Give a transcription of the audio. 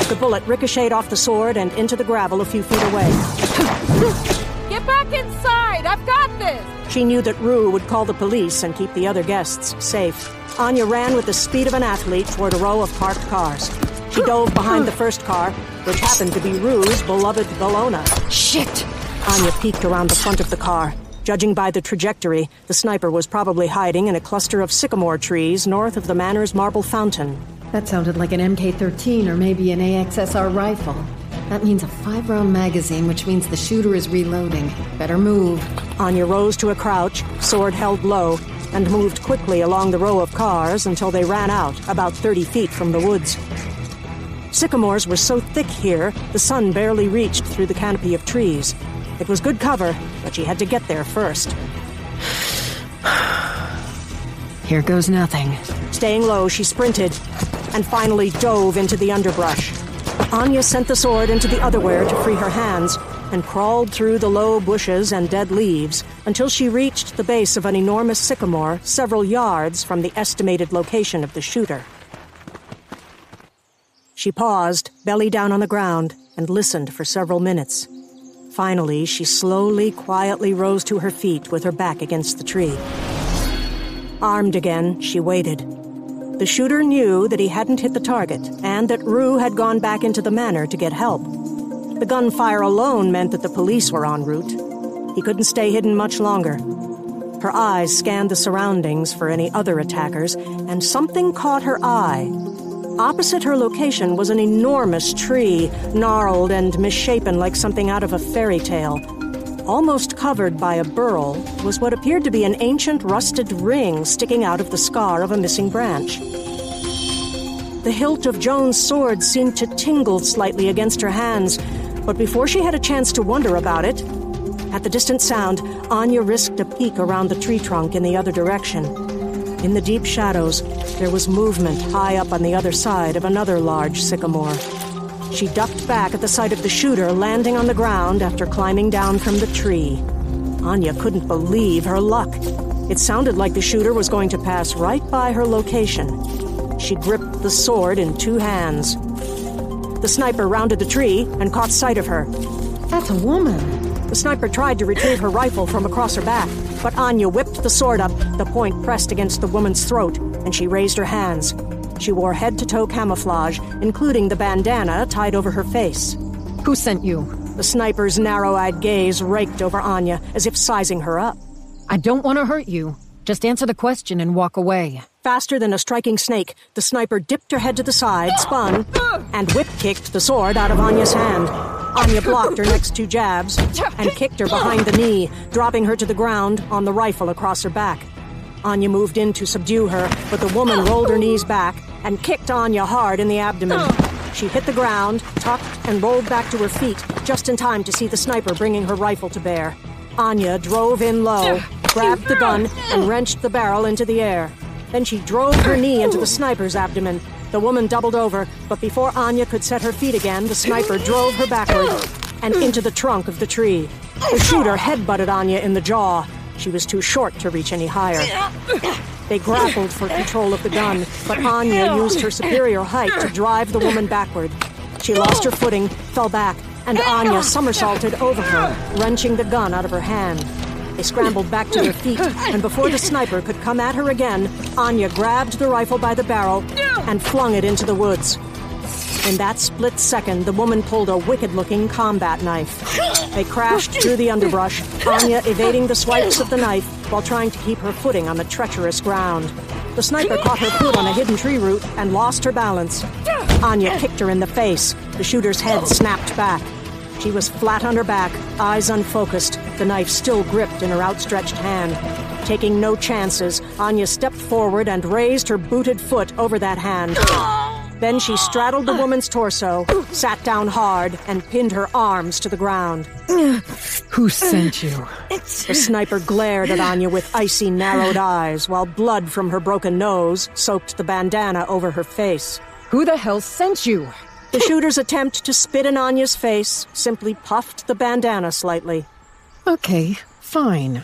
The bullet ricocheted off the sword and into the gravel a few feet away. Get back inside! I've got this! She knew that Roux would call the police and keep the other guests safe. Annja ran with the speed of an athlete toward a row of parked cars. She dove behind the first car, which happened to be Roux's beloved Bellona. Shit! Annja peeked around the front of the car. Judging by the trajectory, the sniper was probably hiding in a cluster of sycamore trees north of the manor's marble fountain. That sounded like an MK-13 or maybe an AXSR rifle. That means a 5-round magazine, which means the shooter is reloading. Better move. Annja rose to a crouch, sword held low, and moved quickly along the row of cars until they ran out, about 30 feet from the woods. Sycamores were so thick here, the sun barely reached through the canopy of trees. It was good cover, but she had to get there first. Here goes nothing. Staying low, she sprinted, and finally dove into the underbrush. Annja sent the sword into the otherwhere to free her hands, and crawled through the low bushes and dead leaves until she reached the base of an enormous sycamore several yards from the estimated location of the shooter. She paused, belly down on the ground, and listened for several minutes. Finally, she slowly, quietly rose to her feet with her back against the tree. Armed again, she waited. The shooter knew that he hadn't hit the target, and that Roux had gone back into the manor to get help. The gunfire alone meant that the police were en route. He couldn't stay hidden much longer. Her eyes scanned the surroundings for any other attackers, and something caught her eye. Opposite her location was an enormous tree, gnarled and misshapen like something out of a fairy tale. Almost covered by a burl was what appeared to be an ancient rusted ring sticking out of the scar of a missing branch. The hilt of Joan's sword seemed to tingle slightly against her hands, but before she had a chance to wonder about it, at the distant sound, Annja risked a peek around the tree trunk in the other direction. In the deep shadows, there was movement high up on the other side of another large sycamore. She ducked back at the sight of the shooter landing on the ground after climbing down from the tree. Annja couldn't believe her luck. It sounded like the shooter was going to pass right by her location. She gripped the sword in two hands. The sniper rounded the tree and caught sight of her. That's a woman. The sniper tried to retrieve her rifle from across her back, but Annja whipped the sword up, the point pressed against the woman's throat, and she raised her hands. She wore head-to-toe camouflage, including the bandana tied over her face. Who sent you? The sniper's narrow-eyed gaze raked over Annja, as if sizing her up. I don't want to hurt you. Just answer the question and walk away. Faster than a striking snake, the sniper dipped her head to the side, spun, and whip-kicked the sword out of Annja's hand. Annja blocked her next two jabs and kicked her behind the knee, dropping her to the ground on the rifle across her back. Annja moved in to subdue her, but the woman rolled her knees back and kicked Annja hard in the abdomen. She hit the ground, tucked, and rolled back to her feet, just in time to see the sniper bringing her rifle to bear. Annja drove in low, grabbed the gun, and wrenched the barrel into the air. Then she drove her knee into the sniper's abdomen. The woman doubled over, but before Annja could set her feet again, the sniper drove her backward and into the trunk of the tree. The shooter headbutted Annja in the jaw. She was too short to reach any higher. They grappled for control of the gun, but Annja used her superior height to drive the woman backward. She lost her footing, fell back, and Annja somersaulted over her, wrenching the gun out of her hand. They scrambled back to their feet, and before the sniper could come at her again, Annja grabbed the rifle by the barrel and flung it into the woods. In that split second, the woman pulled a wicked-looking combat knife. They crashed through the underbrush, Annja evading the swipes of the knife while trying to keep her footing on the treacherous ground. The sniper caught her foot on a hidden tree root and lost her balance. Annja kicked her in the face. The shooter's head snapped back. She was flat on her back, eyes unfocused, the knife still gripped in her outstretched hand. Taking no chances, Annja stepped forward and raised her booted foot over that hand. Then she straddled the woman's torso, sat down hard, and pinned her arms to the ground. Who sent you? The sniper glared at Annja with icy, narrowed eyes, while blood from her broken nose soaked the bandana over her face. Who the hell sent you? The shooter's attempt to spit in Annja's face simply puffed the bandana slightly. Okay, fine.